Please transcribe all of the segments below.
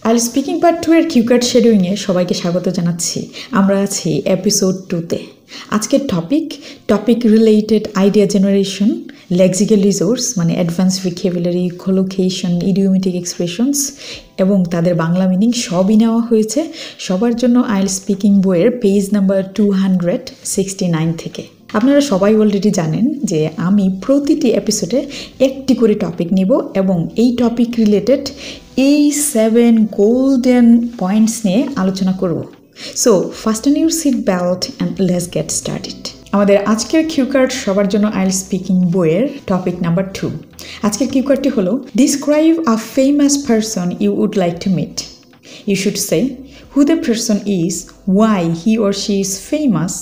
আইল speaking part 2 এর cue card শেডোয়িংয়ে সবাইকে স্বাগত জানাচ্ছি। আমরা আছি এপিসোড 2তে। আজকের topic related idea generation, lexical resource মানে advance vocabulary, collocation, idiomatic expressions এবং তাদের বাংলা মিনিং সবই নেওয়া হয়েছে সবার জন্য আইল স্পিকিং বইয়ের পেজ নাম্বার 269 থেকে। আপনারা সবাই অলরেডি জানেন যে আমি প্রতিটি এপিসোডে একটি করে টপিক নিব এবং এই টপিক রিলেটেড এই 7 গোল্ডেন পয়েন্টস নিয়ে আলোচনা করব। So fasten your seat belt and let's get started. আমাদের আজকের কিউকার্ড সবার জন্য আইল স্পিকিং বইয়ের টপিক নাম্বার 2। আজকের কিউকার্ডটি হলো describe a famous person you would like to meet. You should say who the person is, why he or she is famous,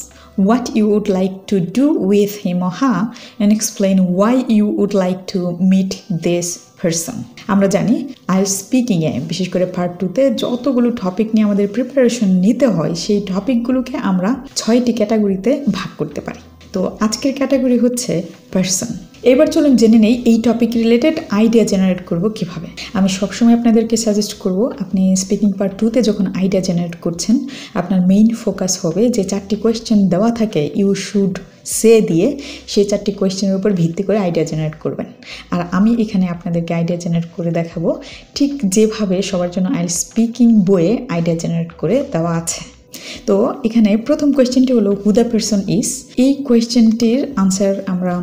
what you would like to do with him or her, and explain why you would like to meet this person. আমরা জানি আইল স্পিকিংয়ে বিশেষ করে part 2তে যতগুলো topic নিয়ে আমাদের preparation নিতে হয় সেই টপিকগুলোকে আমরা 6টি ক্যাটাগরিতে ভাগ করতে পারি। তো আজকের ক্যাটাগরি হচ্ছে পারসন। এবার চলুন জেনে নেই এই টপিক রিলেটেড আইডিয়া জেনারেট করব কিভাবে। আমি সবসময় আপনাদেরকে সাজেস্ট করব আপনি স্পিকিং পার্ট 2তে যখন আইডিয়া জেনারেট করছেন আপনার মেইন ফোকাস হবে যে 4টি কোয়েশ্চেন দেওয়া থাকে ইউ শুড সে দিয়ে সেই 4টি কোয়েশ্চেনের উপর ভিত্তি করে আইডিয়া জেনারেট করবেন। আর আমি এখানে আপনাদেরকে আইডিয়া জেনারেট করে দেখাবো ঠিক যেভাবে সবার জন্য আইল স্পিকিং বইয়ে আইডিয়া জেনারেট করে দেওয়া আছে। তো এখানে প্রথম কোয়েশ্চেনটি হলো হু দ্য পারসন ইজ। এই কোয়েশ্চেনটির আনসার আমরা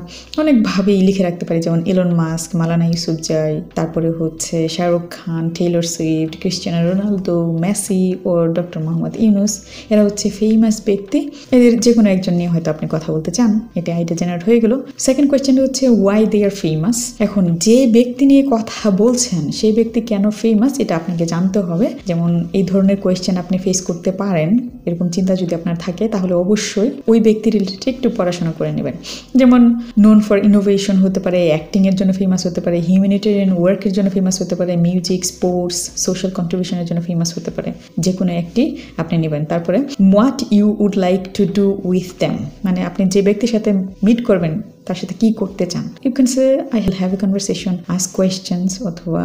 অনেকভাবেই লিখে রাখতে পারি, যেমন ইলন মাস্ক, মালানা ইউসুফজাই, তারপরে হচ্ছে Shahrukh Khan, Taylor Swift, Cristiano Ronaldo, Messi ও ডক্টর মোহাম্মদ ইউনুস। এরা হচ্ছে ফেমাস ব্যক্তি, এদের যে কোনো একজন নিয়ে হয়তো আপনি কথা বলতে চান। এটা আইডিয়া জেনারেট হয়ে গেল। সেকেন্ড কোয়েশ্চেনটি হচ্ছে ওয়াই দে আর ফেমাস। এখন যে ব্যক্তি নিয়ে কথা বলছেন সেই ব্যক্তি কেন ফেমাস এটা আপনাকে জানতে হবে। যেমন এই ধরনের কোয়েশ্চেন আপনি ফেস করতে পারেন, এরকম চিন্তা যদি আপনার থাকে তাহলে অবশ্যই ওই ব্যক্তি রিলেটেড একটু পড়াশোনা করে নেবেন। যেমন নোন ফর ইনোভেশন হতে পারে, অ্যাক্টিংয়ের জন্য ফেমাস হতে পারে, হিউম্যানিটেরিয়ান ওয়ার্কের জন্য ফেমাস হতে পারে, মিউজিক, স্পোর্টস, সোশ্যাল কন্ট্রিবিউশনের জন্য ফেমাস হতে পারে। যে কোনো একটি আপনি নেবেন। তারপরে what you would like to do with them, মানে আপনি যে ব্যক্তির সাথে মিট করবেন তার সাথে কি করতে চান। You can say I will have a conversation, ask questions, অথবা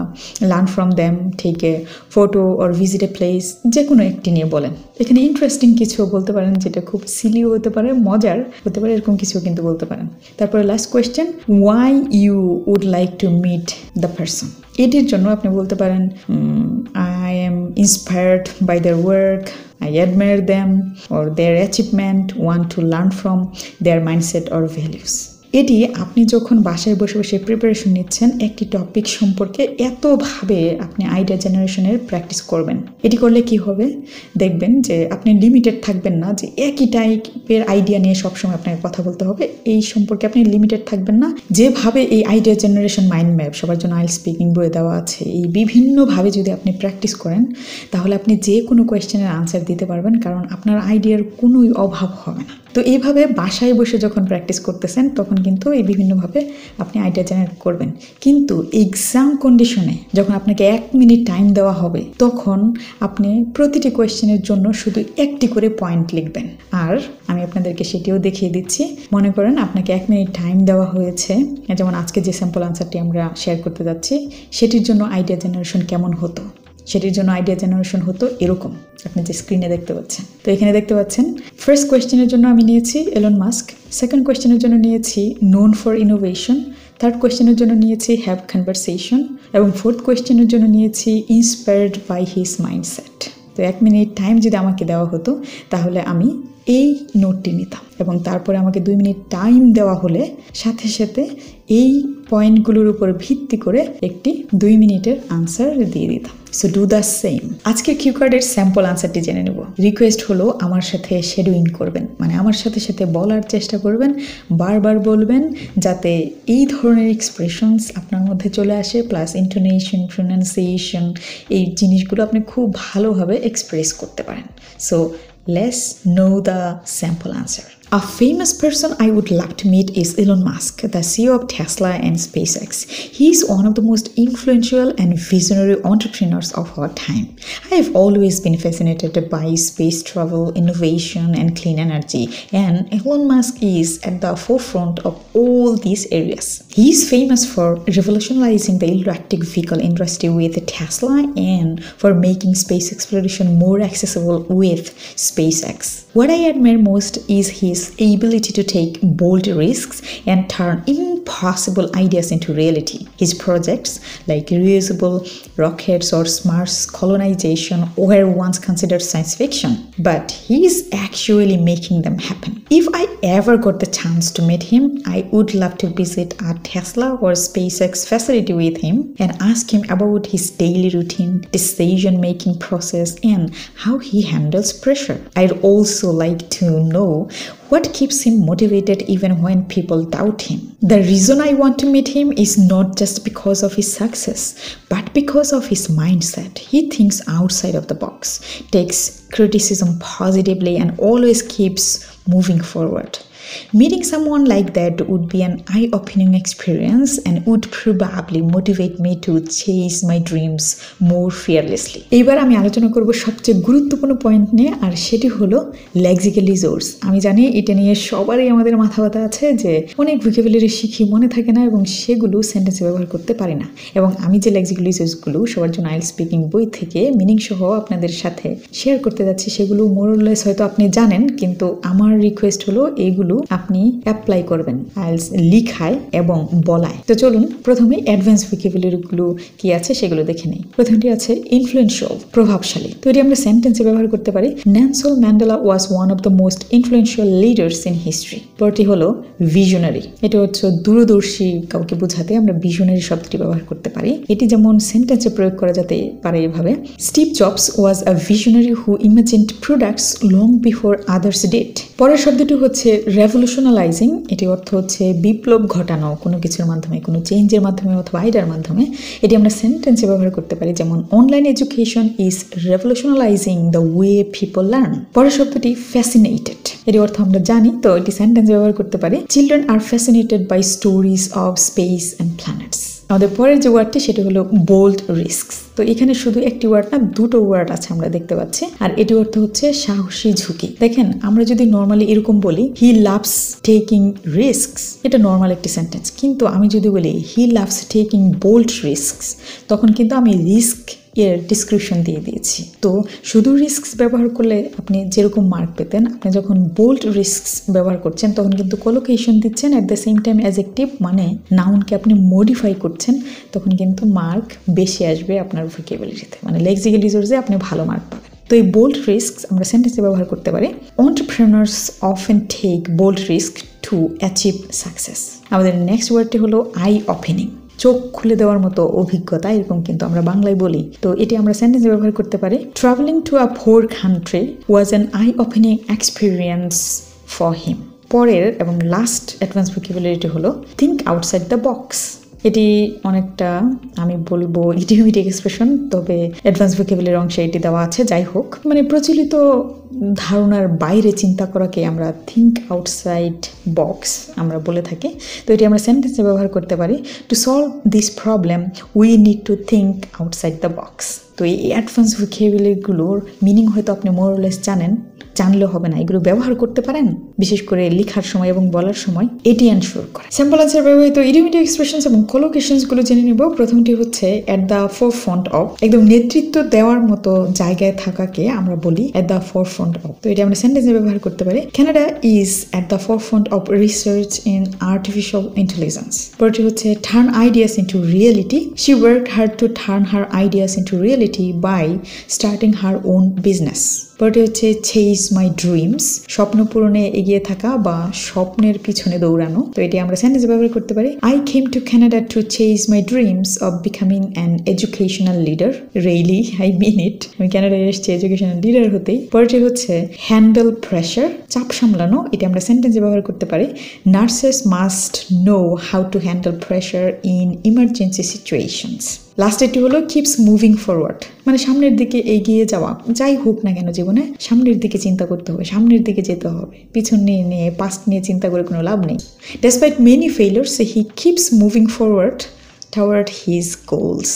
learn from them, take a photo or visit a place, যে কোনো একটি নিয়ে বলেন। এখানে ইন্টারেস্টিং কিছু বলতে পারেন, যেটা খুব সিলিও হতে পারে, মজার হতে পারে, এরকম কিছু কিন্তু বলতে পারেন। তারপরে last question why you would like to meet the person. এটির জন্য আপনি বলতে পারেন I am inspired by their work, I admire them or their achievement, want to learn from their mindset or values. এটি আপনি যখন বাসায় বসে বসে প্রিপারেশন নিচ্ছেন একটি টপিক সম্পর্কে এতভাবে আপনি আইডিয়া জেনারেশনের প্র্যাকটিস করবেন। এটি করলে কি হবে দেখবেন যে আপনি লিমিটেড থাকবেন না যে একই টাইপের আইডিয়া নিয়ে সবসময় আপনাকে কথা বলতে হবে, এই সম্পর্কে আপনি লিমিটেড থাকবেন না। যেভাবে এই আইডিয়া জেনারেশন মাইন্ড ম্যাপ সবার জন্য আইল স্পিকিং বইয়ে দেওয়া আছে, এই বিভিন্নভাবে যদি আপনি প্র্যাকটিস করেন তাহলে আপনি যে কোনো কোয়েশ্চেনের আনসার দিতে পারবেন, কারণ আপনার আইডিয়ার কোনোই অভাব হবে না। তো এইভাবে বাসায় বসে যখন প্র্যাকটিস করতেছেন তখন কিন্তু এই বিভিন্নভাবে আপনি আইডিয়া জেনারেট করবেন। কিন্তু এক্সাম কন্ডিশনে যখন আপনাকে 1 মিনিট টাইম দেওয়া হবে তখন আপনি প্রতিটি কোয়েশ্চেনের জন্য শুধু একটি করে পয়েন্ট লিখবেন। আর আমি আপনাদেরকে সেটিও দেখিয়ে দিচ্ছি। মনে করেন আপনাকে 1 মিনিট টাইম দেওয়া হয়েছে, যেমন আজকে যে স্যাম্পল আনসারটি আমরা শেয়ার করতে যাচ্ছি সেটির জন্য আইডিয়া জেনারেশন কেমন হতো। সেটির জন্য আইডিয়া জেনারেশন হতো এরকম, আপনি যে স্ক্রিনে দেখতে পাচ্ছেন। তো এখানে দেখতে পাচ্ছেন ফার্স্ট কোয়েশ্চেনের জন্য আমি নিয়েছি এলন মাস্ক, সেকেন্ড কোয়েশ্চেনের জন্য নিয়েছি নোন ফর ইনোভেশন, থার্ড কোয়েশ্চেনের জন্য নিয়েছি হ্যাভ কনভারসেশন এবং ফোর্থ কোয়েশ্চেনের জন্য নিয়েছি ইন্সপায়ার্ড বাই হিজ মাইন্ডসেট। তো 1 মিনিট টাইম যদি আমাকে দেওয়া হতো তাহলে আমি এই নোটটি নিতাম এবং তারপরে আমাকে 2 মিনিট টাইম দেওয়া হলে সাথে সাথে এই পয়েন্টগুলোর উপর ভিত্তি করে একটি 2 মিনিটের আনসার দিয়ে দিতাম। So do the same. আজকের কিউকার্ডের স্যাম্পল আনসারটি জেনে নেব। রিকোয়েস্ট হলো আমার সাথে শেডোয়িং করবেন, মানে আমার সাথে সাথে বলার চেষ্টা করবেন, বারবার বলবেন যাতে এই ধরনের এক্সপ্রেশনস আপনার মধ্যে চলে আসে, প্লাস ইন্টোনেশন, প্রোনাউন্সিয়েশন, এই জিনিসগুলো আপনি খুব ভালোভাবে এক্সপ্রেস করতে পারেন। So let's know the sample answer. A famous person I would love to meet is Elon Musk, the CEO of Tesla and SpaceX. He is one of the most influential and visionary entrepreneurs of our time. I've always been fascinated by space travel, innovation, and clean energy, and Elon Musk is at the forefront of all these areas. He's famous for revolutionizing the electric vehicle industry with Tesla and for making space exploration more accessible with SpaceX. What I admire most is his ability to take bold risks and turn impossible ideas into reality. His projects like reusable rockets or Mars colonization were once considered science fiction, but he is actually making them happen. If I ever got the chance to meet him, I would love to visit a Tesla or SpaceX facility with him and ask him about his daily routine, decision-making process, and how he handles pressure. I'd also like to know what keeps him motivated even when people doubt him. The reason I want to meet him is not just because of his success, but because of his mindset. He thinks outside of the box, takes criticism positively, and always keeps moving forward. Meeting someone like that would be an eye-opening experience and would probably motivate me to chase my dreams more fearlessly. এবার আমি আলোচনা করব সবচেয়ে গুরুত্বপূর্ণ point নিয়ে, আর সেটি হলো lexical resource. আমি জানি এটা নিয়ে সবারই আমাদের মাথা ব্যথা আছে যে অনেক ভোকাবুলারি শিখি, মনে থাকে না এবং সেগুলো সেন্টেন্সে ব্যবহার করতে পারি না। এবং আমি যে লেক্সিক্যাল রিসোর্সগুলো সবার জন্য আইএলটিএস স্পিকিং বই থেকে মিনিং সহ আপনাদের সাথে শেয়ার করতে যাচ্ছি, সেগুলো মোরলেস হয়তো আপনি জানেন, কিন্তু আমার রিকোয়েস্ট হলো এইগুলো আপনি অ্যাপ্লাই করবেন আইএলটিএস লিখায় এবং বলায়। তো চলুন প্রথমে অ্যাডভান্স ভোকাবুলারিগুলো কি আছে সেগুলো দেখে নেই। প্রথমটি আছে ইনফ্লুয়েন্সিয়াল, প্রভাবশালী। তো এটি আমরা সেন্টেন্সে ব্যবহার করতে পারি। Nelson Mandela was one of the most influential leaders in history. পরটি হলো ভিশনারি। এটা হচ্ছে দূরদর্শী কাউকে বোঝাতে আমরা ভিশনারি শব্দটি ব্যবহার করতে পারি। এটি যেমন সেন্টেন্সে প্রয়োগ করা যেতে পারে এভাবে: Steve jobs was a visionary who imagined products long before others did. পরের শব্দটি হচ্ছে রেভলিউশনালাইজিং। এটি অর্থ হচ্ছে বিপ্লব ঘটানো কোনো কিছুর মাধ্যমে, কোনো চেঞ্জের মাধ্যমে অথবা আইডিয়ার মাধ্যমে। এটি আমরা সেন্টেন্সে ব্যবহার করতে পারি, যেমন online education is revolutionalizing the way people learn. পরের শব্দটি ফ্যাসিনেটেড। এটি অর্থ আমরা জানি, তো এটি সেন্টেন্সে ব্যবহার করতে পারি। Children are fascinated by stories of space and planets. আমাদের পরের যে ওয়ার্ডটি সেটি হলো বোল্ড রিস্কস। তো এখানে শুধু একটি ওয়ার্ড না, দুটো ওয়ার্ড আছে আমরা দেখতে পাচ্ছি, আর এটি অর্থ হচ্ছে সাহসী ঝুঁকি। দেখেন আমরা যদি নর্মালি এরকম বলি হি লাভস টেকিং রিস্কস, এটা নর্মাল একটি সেন্টেন্স, কিন্তু আমি যদি বলি he loves taking bold risks, তখন কিন্তু আমি রিস্ক এর ডিসক্রিপশন দিয়ে দিয়েছি। তো শুধু রিস্কস ব্যবহার করলে আপনি যেরকম মার্ক পেতেন, আপনি যখন বোল্ড রিস্কস ব্যবহার করছেন তখন কিন্তু কলোকেশন দিচ্ছেন, at the same time adjective মানে নাউনকে আপনি মডিফাই করছেন, তখন কিন্তু মার্ক বেশি আসবে আপনার ভোকাবুলারিতে, মানে লেক্সিক্যাল রিসোর্সে আপনি ভালো মার্ক পাবেন। তো এই বোল্ড রিস্কস আমরা সেন্টেন্সে ব্যবহার করতে পারি। Entrepreneurs often take bold risk to achieve success. আমাদের নেক্সট ওয়ার্ডটি হলো আই ওপেনিং, চোখ খুলে দেওয়ার মতো অভিজ্ঞতা, এরকম কিন্তু আমরা বাংলায় বলি। তো এটি আমরা সেন্টেন্সে ব্যবহার করতে পারি। Travelling to a four country was an eye opening experience for him. পরের এবং লাস্ট অ্যাডভান্স ভোকাবুলারিটি হলো থিঙ্ক আউটসাইড দ্য বক্স। এটি অনেকটা আমি বলবো ইডিওমেটিক এক্সপ্রেশন, তবে অ্যাডভান্স ভোকাবুলারির অংশে এটি দেওয়া আছে। যাই হোক, মানে প্রচলিত ধারণার বাইরে চিন্তা করাকে আমরা থিঙ্ক আউটসাইড বক্স আমরা বলে থাকি। তো এটি আমরা সেন্টেন্সে ব্যবহার করতে পারি। To solve this problem we need to think outside the box. তো এই অ্যাডভান্স ভোকাবুলারিগুলোর মিনিং হয়তো আপনি মোরলেস জানেন, জানলেও হবে না, এগুলো ব্যবহার করতে পারেন বিশেষ করে লেখার সময় এবং বলার সময়, এটি এনশিওর করে। স্যাম্পল আনসার ব্যবহৃত ইডিওমেটিক এক্সপ্রেশনস এবং কলোকেশনসগুলো জেনে নেব। প্রথমটি হচ্ছে অ্যাট দ্য ফোরফ্রন্ট অফ, একদম নেতৃত্ব দেওয়ার মতো জায়গায় থাকাকে আমরা বলি অ্যাট দ্য ফোরফ্রন্ট অফ। তো এটা আমরা সেন্টেন্সে ব্যবহার করতে পারি। Canada is at the forefront of research in artificial intelligence. পরটি হচ্ছে turn ideas into reality. She worked hard to turn her ideas into reality by starting her own business. পরটি হচ্ছে চেজ মাই ড্রিমস, স্বপ্ন পূরণে এগিয়ে থাকা বা স্বপ্নের পিছনে দৌড়ানো। তো এটি আমরা সেন্টেন্সে ব্যবহার করতে পারি। I came to Canada to chase my dreams of becoming an educational leader. Really I mean it, আমি কানাডায় এসেছি এডুকেশনাল লিডার হতেই। পরটি হচ্ছে হ্যান্ডেল প্রেশার, চাপ সামলানো। এটি আমরা সেন্টেন্সে ব্যবহার করতে পারি। Nurses must know how to handle pressure in emergency situations. লাস্টেরটি হলো কিপস মুভিং ফরওয়ার্ড, মানে সামনের দিকে এগিয়ে যাওয়া, যাই হোক না কেন জীবনে সামনের দিকে চিন্তা করতে হবে, সামনের দিকে যেতে হবে, পিছন নিয়ে পাস্ট নিয়ে চিন্তা করে কোনো লাভ নেই। Despite many ফেইলিয়ার্স he keeps moving forward toward his goals.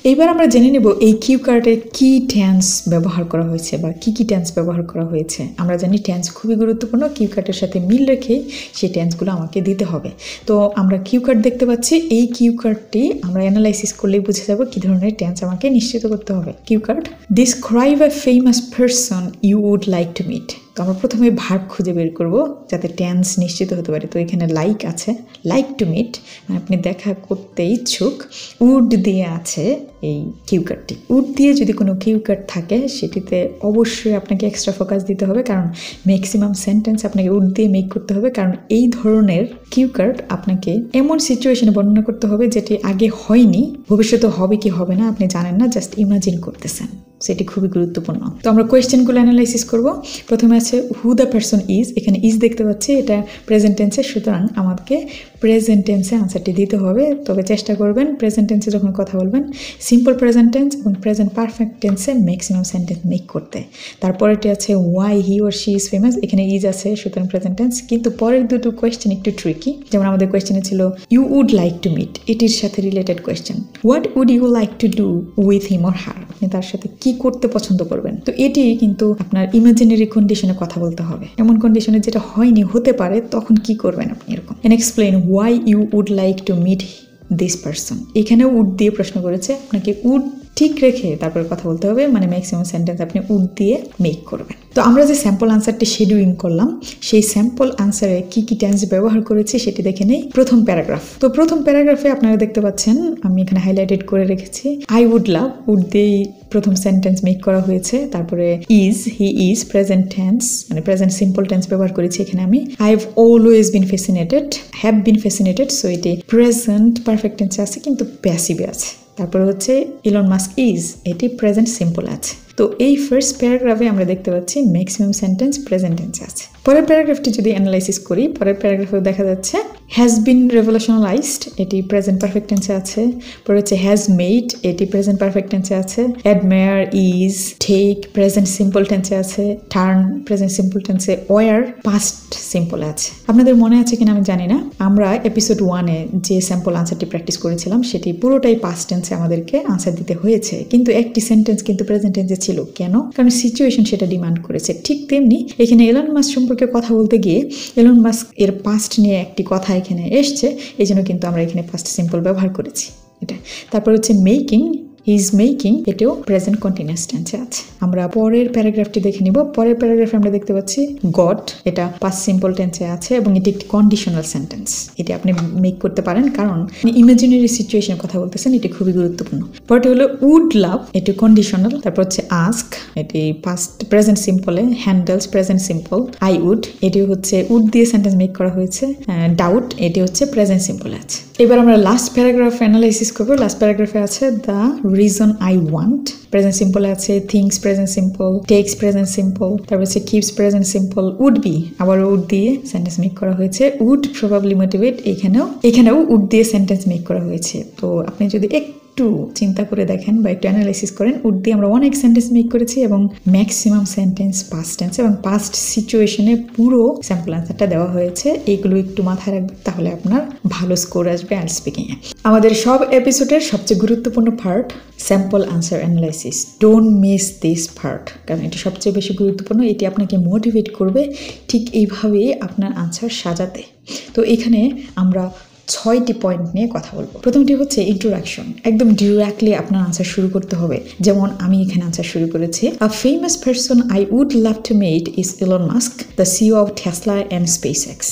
এইবার আমরা জেনে নেব এই কিউ কার্ডে কি টেন্স ব্যবহার করা হয়েছে বা কি টেন্স ব্যবহার করা হয়েছে। আমরা জানি টেন্স খুবই গুরুত্বপূর্ণ, কিউ কার্ডের সাথে মিল রেখে সেই টেন্সগুলো আমাকে দিতে হবে। তো আমরা কিউ কার্ড দেখতে পাচ্ছি, এই কিউ কার্ডটি আমরা অ্যানালাইসিস করলেই বুঝে যাব কি ধরনের টেন্স আমাকে নিশ্চিত করতে হবে। Cue card, describe a famous person you would like to meet. তো আমরা প্রথমে ভার্ব খুঁজে বের করব যাতে টেন্স নিশ্চিত হতে পারে। তো এখানে লাইক আছে, লাইক টু মিট মানে আপনি দেখা করতে ইচ্ছুক। উড দিয়ে আছে এই কিউ কার্ডটি। উড দিয়ে যদি কোনো কিউ কার্ড থাকে সেটিতে অবশ্যই আপনাকে এক্সট্রা ফোকাস দিতে হবে, কারণ ম্যাক্সিমাম সেন্টেন্স আপনাকে উড দিয়ে মেক করতে হবে, কারণ এই ধরনের কিউ কার্ড আপনাকে এমন সিচুয়েশনে বর্ণনা করতে হবে যেটি আগে হয়নি, ভবিষ্যতে হবে কি হবে না আপনি জানেন না, জাস্ট ইমাজিন করতেছেন। সেটি খুবই গুরুত্বপূর্ণ। তো আমরা কোয়েশ্চেনগুলো অ্যানালাইসিস করব। প্রথমে আছে হু দ্য পারসন ইজ। এখানে ইজ দেখতে পাচ্ছি, এটা প্রেজেন্ট টেন্সে, সুতরাং আমাকে প্রেজেন্ট টেন্সে আনসারটি দিতে হবে। তবে চেষ্টা করবেন প্রেজেন্ট টেন্সে যখন কথা বলবেন সিম্পল প্রেজেন্ট টেন্স এবং প্রেজেন্ট পারফেক্ট টেন্সে ম্যাক্সিমাম সেন্টেন্স মেক করতে। তারপরেটি আছে why he or she is famous. এখানে ইজ আছে, সুতরাং প্রেজেন্ট টেন্স। কিন্তু পরের দুটো কোয়েশ্চেন একটু ট্রিকি। যেমন আমাদের কোয়েশ্চেনে ছিল you would like to meet, এটির সাথে related question. What would you like to do with him or her, আপনি তার সাথে কি করতে পছন্দ করবেন। তো এটি কিন্তু আপনার ইমাজিনারি কন্ডিশনে কথা বলতে হবে, এমন কন্ডিশনে যেটা হয়নি, হতে পারে, তখন কি করবেন আপনি এরকম। And explain why you would like to meet this person. এখানেও উড দিয়ে প্রশ্ন করেছে, আপনাকে উড ঠিক রেখে তারপরে কথা বলতে হবে, মানে ম্যাক্সিমাম সেন্টেন্স আপনি উড দিয়ে মেক করবেন। তো আমরা যে স্যাম্পল আনসারটি শেডিউলিং করলাম, সেই স্যাম্পল আনসারে কি টেন্স ব্যবহার করেছি সেটি দেখে নেই। প্রথম প্যারাগ্রাফ। তো প্রথম প্যারাগ্রাফে আপনারা দেখতে পাচ্ছেন, আমি এখানে হাইলাইটেড করে রেখেছি, আই উড লাভ, উড দিয়ে প্রথম সেন্টেন্স মেক করা হয়েছে। তারপরে is, he is, present tense মানে প্রেজেন্ট সিম্পল টেন্স ব্যবহার করেছি এখানে আমি। I have always been fascinated, have been fascinated, so এটি প্রেজেন্ট পারফেক্ট টেন্সে আছে কিন্তু প্যাসিভে আছে। তারপরে হচ্ছে ইলন মাস্ক ইজ, এটি প্রেজেন্ট সিম্পল আছে। তো এই ফার্স্ট প্যারাগ্রাফে আমরা দেখতে পাচ্ছি ম্যাক্সিমাম সেন্টেন্স প্রেজেন্ট টেন্সে আছে। পরের প্যারাগ্রাফটি যদি অ্যানালাইসিস করি, পরের প্যারাগ্রাফেও দেখা যাচ্ছে হ্যাজ বিন রেভলিউশনালাইজড, এটি প্রেজেন্ট পারফেক্ট টেন্সে আছে। পরে হচ্ছে হ্যাজ মেড, এটি প্রেজেন্ট পারফেক্ট টেন্সে আছে। Admire, is, take present simple টেন্সে আছে। টার্ন প্রেজেন্ট সিম্পল টেন্সে। ওয়ার পাস্ট সিম্পল আছে। আপনাদের মনে আছে কিনা আমি জানি না, আমরা এপিসোড 1-এ যে স্যাম্পল আনসারটি প্র্যাকটিস করেছিলাম সেটি পুরোটাই পাস্ট টেন্সে আমাদেরকে আনসার দিতে হয়েছে, কিন্তু একটি সেন্টেন্স কিন্তু প্রেজেন্ট টেন্সে ছিল। কেন? কারণ সিচুয়েশন সেটা ডিমান্ড করেছে। ঠিক তেমনি এখানে এলন মাস্ক সম্পর্কে কথা বলতে গিয়ে এলন মাস্ক এর পাস্ট নিয়ে একটি কথা এখানে এসছে, এই জন্য কিন্তু আমরা এখানে পাস্ট সিম্পল ব্যবহার করেছি এটা। তারপর হচ্ছে মেকিং, ইজ মেকিং, এটাও প্রেজেন্ট কন্টিনিউয়াস টেন্সে আছে। আমরা পরের প্যারাগ্রাফটি দেখে নিব। পরের প্যারাগ্রাফে আমরা দেখতে পাচ্ছি গট, এটা পাস্ট সিম্পল টেন্সে আছে এবং এটি একটি কন্ডিশনাল সেন্টেন্স। এটি আপনি মেক করতে পারেন কারণ ইমাজিনারি সিচুয়েশন কথা বলতেছেন, এটি খুবই গুরুত্বপূর্ণ। পরটি হলো উড লাভ, এটি কন্ডিশনাল। তারপর হচ্ছে আস্ক, এটি পাস্ট প্রেজেন্ট সিম্পলে। Handles present simple. I would, এটি হচ্ছে উড দিয়ে সেন্টেন্স মেক করা হয়েছে। ডাউট, এটি হচ্ছে প্রেজেন্ট সিম্পল আছে। এবার আমরা লাস্ট প্যারাগ্রাফ অ্যানালাইসিস করবো। লাস্ট প্যারাগ্রাফে আছে the reason I want, present simple আছে। Things present simple. Takes present simple. তারপর হচ্ছে keeps present simple. Would be, আবার উড দিয়ে সেন্টেন্স মেক করা হয়েছে। উড প্রবাবলি মোটিভেট, এখানেও উড দিয়ে সেন্টেন্স মেক করা হয়েছে। তো আপনি যদি একটু চিন্তা করে দেখেন বা একটু অ্যানালাইসিস করেন, উড দিয়ে আমরা অনেক সেন্টেন্স মেক করেছি এবং ম্যাক্সিমাম সেন্টেন্স পাস্ট টেন্স এবং পাস্ট সিচুয়েশনে পুরো স্যাম্পল আনসারটা দেওয়া হয়েছে। এইগুলো একটু মাথায় রাখবেন, তাহলে আপনার ভালো স্কোর আসবে আইএলটিএস স্পিকিংয়ে। আমাদের সব এপিসোডের সবচেয়ে গুরুত্বপূর্ণ part sample answer analysis. Don't miss this part, কারণ এটি সবচেয়ে বেশি গুরুত্বপূর্ণ। এটি আপনাকে মোটিভেট করবে ঠিক এইভাবেই আপনার আনসার সাজাতে। তো এখানে আমরা 6টি পয়েন্ট নিয়ে কথা বলবো। প্রথমটি হচ্ছে ইন্ট্রোডাকশন। একদম ডিরেক্টলি আপনার আনসার শুরু করতে হবে। যেমন আমি এখানে আনসার শুরু করেছি, a famous person I would love to meet is Elon Musk, the CEO of Tesla and SpaceX.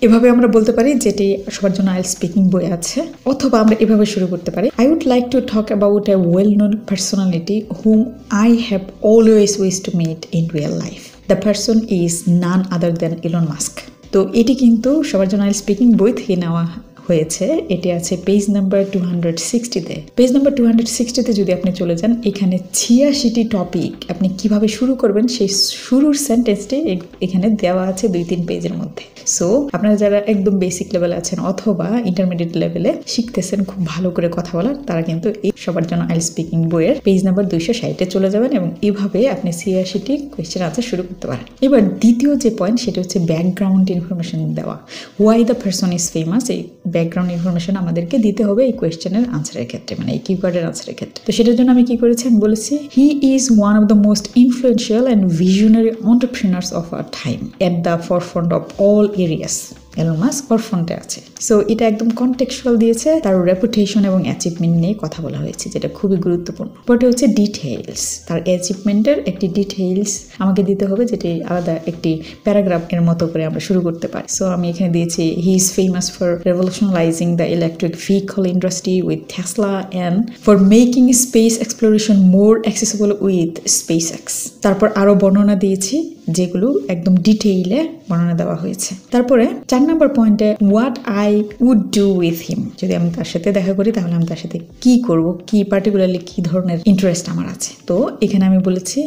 এভাবে আমরা বলতে পারি, যেটি সবার জন্য আইএলটিএস স্পিকিং বই আছে। অথবা আমরা এভাবে শুরু করতে পারি, I would like to talk about a well known personality whom I have always wish to meet in real life. The person is none other than Elon Musk. তো এটি কিন্তু সবার জন্য আইএলটিএস স্পিকিং বই থেকে নেওয়া হয়েছে। এটি আছে পেজ নাম্বার 260-তে। পেজ নাম্বার 260-তে যদি আপনি চলে যান, এখানে 86টি টপিক আপনি কিভাবে শুরু করবেন সেই শুরুর সেন্টেন্সটি এখানে দেওয়া আছে 2-3 পেজের মধ্যে। সো আপনারা যারা একদম বেসিক লেভেলে আছেন অথবা ইন্টারমিডিয়েট লেভেলে শিখতেছেন খুব ভালো করে কথা বলার, তারা কিন্তু এই সবার জন্য আইএলটিএস স্পিকিং বইয়ের পেজ নাম্বার 260-এ চলে যাবেন এবং এইভাবে আপনি 86টি কোয়েশ্চেন আনসার শুরু করতে পারেন। এবার দ্বিতীয় যে পয়েন্ট সেটা হচ্ছে ব্যাকগ্রাউন্ড ইনফরমেশন দেওয়া। Why the person is famous, এই ব্যাকগ্রাউন্ড ইনফরমেশন আমাদেরকে দিতে হবে এই কোয়েশ্চেনের আনসারের ক্ষেত্রে, মানে এই কিওয়ার্ডের আনসারের ক্ষেত্রে। তো সেটার জন্য আমি কি করেছি, আমি বলেছি he is one of the most influential and visionary entrepreneurs of our time at the forefront of all areas. Elon Musk ফরফ্রন্টে আছে। সো এটা একদম কনটেক্সচুয়াল দিয়েছে, তার রেপুটেশন এবং অ্যাচিভমেন্ট নিয়ে কথা বলা হয়েছে, যেটা খুবই গুরুত্বপূর্ণ। বাট হচ্ছে ডিটেইলস, তার অ্যাচিভমেন্টের একটি ডিটেইলস আমাকে দিতে হবে, যেটি আলাদা একটি প্যারাগ্রাফের মতো করে আমরা শুরু করতে পারি। সো আমি এখানে দিয়েছি he is famous for revolutionalizing the electric vehicle industry with Tesla and for making space exploration more accessible with SpaceX. তারপর আরও বর্ণনা দিয়েছি যেগুলো একদম ডিটেইলে বর্ণনা দেওয়া হয়েছে। তারপরে 4 নম্বর পয়েন্টে what I would do with him, যদি আমি তার সাথে দেখা করি তাহলে আমি তার সাথে কি করব, কি পার্টিকুলারলি কি ধরনের ইন্টারেস্ট আমার আছে। তো এখানে আমি বলেছি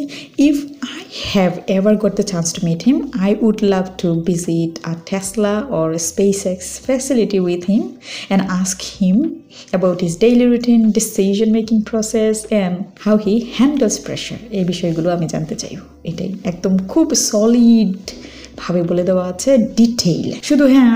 if I have ever got the chance to meet him I would love to visit a Tesla or SpaceX facility with him and ask him about his daily routine, decision making process and how he handles pressure। এই বিষয়গুলো আমি জানতে চাই। এটাই একদম খুব solid ভাবে বলে দেওয়া আছে, ডিটেইল। শুধু হ্যাঁ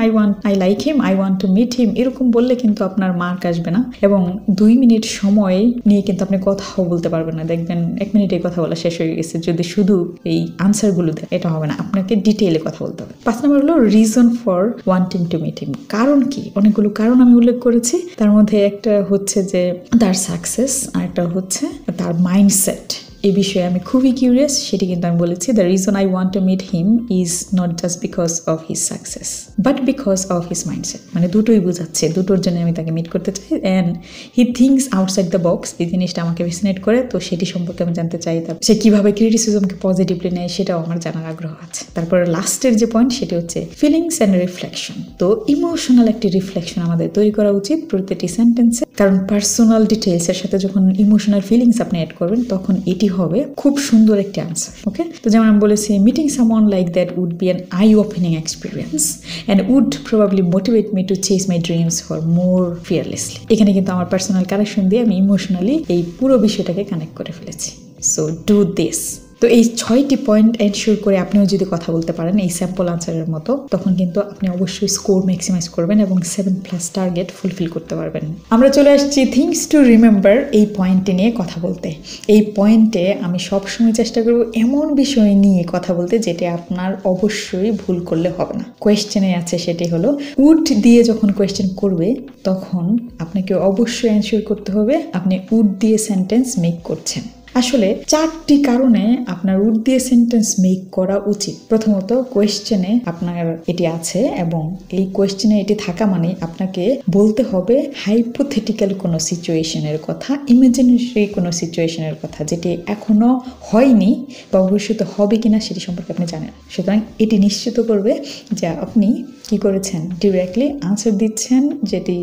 I like him, I want to meet him এরকম বললে কিন্তু আপনার মার্ক আসবে না, এবং 2 মিনিট সময় নিয়ে কিন্তু আপনি কথাও বলতে পারবেন না। দেখবেন 1 মিনিটে কথা বলা শেষ হয়ে গেছে যদি শুধু এই আনসারগুলো দেয়, এটা হবে না, আপনাকে ডিটেইলে কথা বলতে হবে। 5 নম্বর হলো reason for wanting to meet him, কারণ কি? অনেকগুলো কারণ আমি উল্লেখ করেছি, তার মধ্যে একটা হচ্ছে যে তার সাকসেস, আর একটা হচ্ছে তার মাইন্ডসেট। এই বিষয়ে আমি খুবই কিউরিয়াস, সেটি কিন্তু আমি বলেছি the reason I want to meet him is not just because of his success but because of his mindset. মানে দুটোই বোঝাচ্ছে, দুটোর জন্য আমি তাকে মিট করতে চাই। And he thinks outside the box, এই জিনিসটা আমাকে ফ্যাসিনেট করে, তো সেটি সম্পর্কে আমি জানতে চাই। সে কীভাবে ক্রিটিসিজমকে পজিটিভলি নেয় সেটাও আমার জানার আগ্রহ আছে। তারপরে লাস্টের যে পয়েন্ট সেটি হচ্ছে ফিলিংস অ্যান্ড রিফ্লেকশন। তো ইমোশনাল একটি রিফ্লেকশন আমাদের তৈরি করা উচিত প্রতিটি সেন্টেন্সে, কারণ পার্সোনাল ডিটেলসের সাথে যখন ইমোশনাল ফিলিংস আপনি অ্যাড করবেন তখন এটি হবে খুব সুন্দর একটি আনসার। ওকে, তো যেমন আমি বলেছি meeting someone like that would be an eye opening experience and would probably motivate me to chase my dreams for more fearlessly. এখানে কিন্তু আমার পার্সোনাল কানেকশন দিয়ে আমি ইমোশনালি এই পুরো বিষয়টাকে কানেক্ট করে ফেলেছি। So do this. তো এই 6টি পয়েন্ট এনশিওর করে আপনিও যদি কথা বলতে পারেন এই স্যাম্পল আনসারের মতো, তখন কিন্তু আপনি অবশ্যই স্কোর ম্যাক্সিমাইজ করবেন এবং 7+ টার্গেট ফুলফিল করতে পারবেন। আমরা চলে আসছি থিংস টু রিমেম্বার এই পয়েন্টটি নিয়ে কথা বলতে। এই পয়েন্টে আমি সবসময় চেষ্টা করব এমন বিষয় নিয়ে কথা বলতে যেটা আপনার অবশ্যই ভুল করলে হবে না। কোয়েশ্চেনে আছে সেটি হলো উড দিয়ে যখন কোয়েশ্চেন করবে তখন আপনাকে অবশ্যই এনশিওর করতে হবে আপনি উড দিয়ে সেন্টেন্স মেক করছেন। আসলে 4টি কারণে আপনার উড দিয়ে সেন্টেন্স মেক করা উচিত। প্রথমত কোয়েশ্চেনে আপনার এটি আছে এবং এই কোয়েশ্চেনে এটি থাকা মানে আপনাকে বলতে হবে হাইপোথেটিক্যাল কোনো সিচুয়েশনের কথা, ইমাজিনারি কোনো সিচুয়েশনের কথা যেটি এখনো হয়নি বা ভবিষ্যতে হবে কিনা সেটি সম্পর্কে আপনি জানেন। সুতরাং এটি নিশ্চিত করবে যে আপনি কি করেছেন, ডিরেক্টলি আনসার দিচ্ছেন যেটি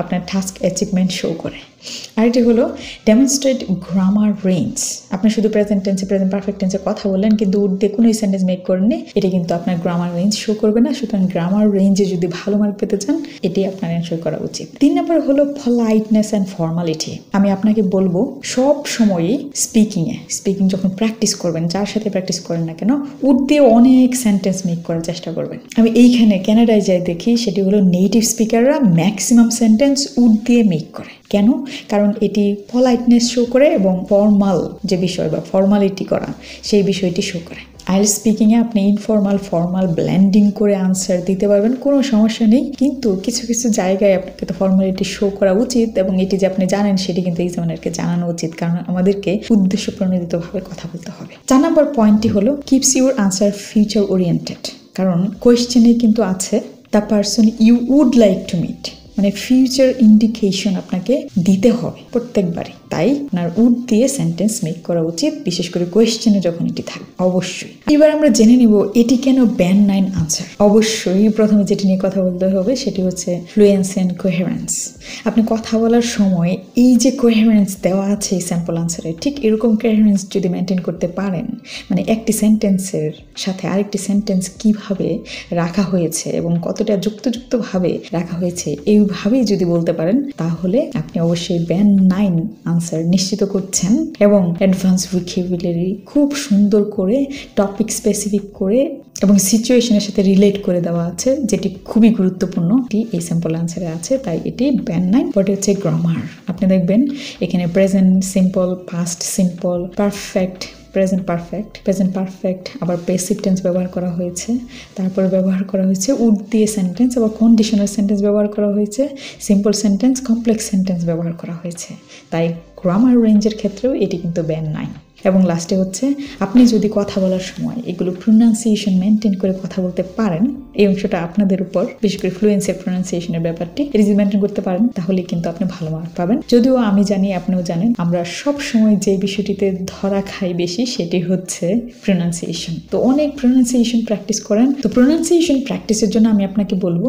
আপনার টাস্ক অ্যাচিভমেন্ট শো করে। আরেকটি হলো ডেমনস্ট্রেট গ্রামার রেঞ্জ। আপনি শুধু প্রেজেন্ট টেন্সে, প্রেজেন্ট পারফেক্ট টেন্সে কথা বললেন কিন্তু উড দিয়ে কোনো সেন্টেন্স মেক করেননি, এটি কিন্তু আপনার গ্রামার রেঞ্জ শো করবে না। সুতরাং গ্রামার রেঞ্জে যদি ভালো মার্ক পেতে চান এটি আপনার এনশোর করা উচিত। 3 নম্বর হলো পলাইটনেস অ্যান্ড ফর্মালিটি। আমি আপনাকে বলবো সব সময়ই স্পিকিং যখন প্র্যাকটিস করবেন, যার সাথে প্র্যাকটিস করেন না কেন, উড দিয়ে অনেক সেন্টেন্স মেক করার চেষ্টা করবেন। আমি এইখানে ক্যানাডায় যাই দেখি সেটি হলো নেটিভ স্পিকাররা ম্যাক্সিমাম সেন্টেন্স উড দিয়ে মেক করে। কেন? কারণ এটি পলাইটনেস শো করে এবং ফর্মাল যে বিষয় বা ফর্মালিটি করা সেই বিষয়টি শো করে। আইএলটিএস স্পিকিংয়ে আপনি ইনফর্মাল ফর্মাল ব্লেন্ডিং করে আনসার দিতে পারবেন, কোনো সমস্যা নেই, কিন্তু কিছু কিছু জায়গায় আপনাকে তো ফর্মালিটি শো করা উচিত এবং এটি যে আপনি জানেন সেটি কিন্তু এক্সামিনারকে জানানো উচিত, কারণ আমাদেরকে উদ্দেশ্য প্রণোদিতভাবে কথা বলতে হবে। 4 নম্বর পয়েন্টটি হলো keeps your answer future oriented. কারণ কোয়েশ্চেনে কিন্তু আছে the person you would like to meet, মানে ফিউচার ইন্ডিকেশন আপনাকে দিতে হবে প্রত্যেকবারই। তাই আপনার উড দিয়ে সেন্টেন্স মেক করা উচিত, বিশেষ করে কোয়েশ্চেনে যখন এটি থাকবে অবশ্যই। এবার আমরা জেনে নিব এটি কেন ব্যান্ড 9 আনসার। অবশ্যই প্রথমে যেটি নিয়ে কথা বলতে হবে সেটি হচ্ছে ফ্লুয়েন্সি অ্যান্ড কোহেরেন্স। আপনি কথা বলার সময় এই যে কোহেরেন্স দেওয়া আছে এই স্যাম্পল আনসারে, ঠিক এরকম কোহেরেন্স যদি মেনটেন করতে পারেন, মানে একটি সেন্টেন্সের সাথে আরেকটি সেন্টেন্স কিভাবে রাখা হয়েছে এবং কতটা যুক্তভাবে রাখা হয়েছে এইভাবেই যদি বলতে পারেন তাহলে আপনি অবশ্যই ব্যান্ড 9 আনসার নিশ্চিত করছেন। এবং অ্যাডভান্স ভোকাবুলারি খুব সুন্দর করে টপিক স্পেসিফিক করে এবং সিচুয়েশনের সাথে রিলেট করে দেওয়া আছে, যেটি খুবই গুরুত্বপূর্ণ এই স্যাম্পল আনসারে আছে, তাই এটি ব্যান্ড 9। পরে হচ্ছে গ্রামার। আপনি দেখবেন এখানে present simple, past simple, perfect, present perfect, আবার পেসিভ টেন্স ব্যবহার করা হয়েছে, তারপরে ব্যবহার করা হয়েছে উড দিয়ে সেন্টেন্স, আবার কন্ডিশনাল সেন্টেন্স ব্যবহার করা হয়েছে, সিম্পল সেন্টেন্স, কমপ্লেক্স সেন্টেন্স ব্যবহার করা হয়েছে। তাই গ্রামার রেঞ্জের ক্ষেত্রেও এটি কিন্তু ব্যান্ড 9। এবং লাস্টে হচ্ছে আপনি যদি কথা বলার সময় এগুলো প্রোনাউন্সিয়েশন মেনটেন করে কথা বলতে পারেন, এই অংশটা আপনাদের উপর, বিশেষ করে ফ্লুয়েন্সি প্রোনাউন্সিয়েশনের ব্যাপারটি এটি যদি মেনটেন করতে পারেন তাহলে কিন্তু আপনি ভালো মার্ক পাবেন। যদিও আমি জানি, আপনিও জানেন, আমরা সব সময় যে বিষয়টিতে ধরা খাই বেশি সেটি হচ্ছে প্রোনাউন্সিয়েশন। তো অনেক প্রোনাউন্সিয়েশন প্র্যাকটিস করেন। তো প্রোনাউন্সিয়েশন প্র্যাকটিসের জন্য আমি আপনাকে বলবো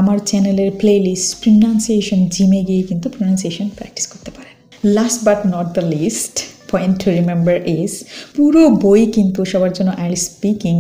আমার চ্যানেলের প্লেলিস্ট প্রোনাউন্সিয়েশন জিমে গিয়ে কিন্তু প্রোনাউন্সিয়েশন প্র্যাকটিস করতে পারেন। Last but not the least point to remember is, পুরো বই কিন্তু সবার জন্য আইএলটিএস স্পিকিং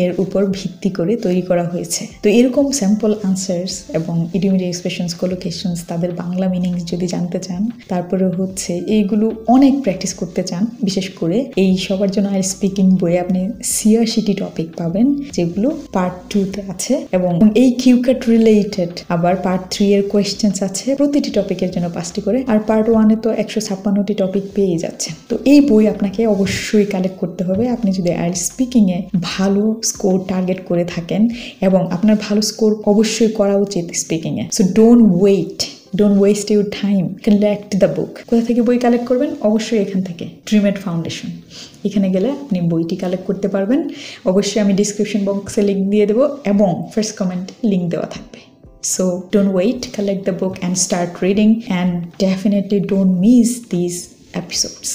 এর উপর ভিত্তি করে তৈরি করা হয়েছে। তো এরকম স্যাম্পল আনসার্স এবং ইডিওমেটিক এক্সপ্রেশনস, কোলোকেশনস, তাদের বাংলা মিনিংস যদি জানতে চান, তারপরে হচ্ছে এইগুলো অনেক প্র্যাকটিস করতে চান, বিশেষ করে এই সবার জন্য আইএলটিএস স্পিকিং বইয়ে আপনি 86টি টপিক পাবেন, যেগুলো পার্ট 2-তে আছে, এবং এই কিউকাট রিলেটেড আবার পার্ট 3 এর কোয়েশ্চেন্স আছে, প্রতিটি টপিকের জন্য 5টি করে, আর পার্ট 1-এ তো 156টি টপিক পেয়ে যাচ্ছেন। তো এই বই আপনাকে অবশ্যই কালেক্ট করতে হবে আপনি যদি আইএলটিএস স্পিকিংয়ে ভালো স্কোর টার্গেট করে থাকেন, এবং আপনার ভালো স্কোর অবশ্যই করা উচিত স্পিকিংয়ে। So don't waste your time, collect the book. কোথা থেকে বই কালেক্ট করবেন? অবশ্যই এখান থেকে, ড্রিমেড ফাউন্ডেশন। এখানে গেলে আপনি বইটি কালেক্ট করতে পারবেন। অবশ্যই আমি ডিসক্রিপশন বক্সে লিঙ্ক দিয়ে দেবো এবং ফার্স্ট কমেন্টে লিঙ্ক দেওয়া থাকবে। So don't wait, collect the book and start reading, and definitely don't miss these episodes.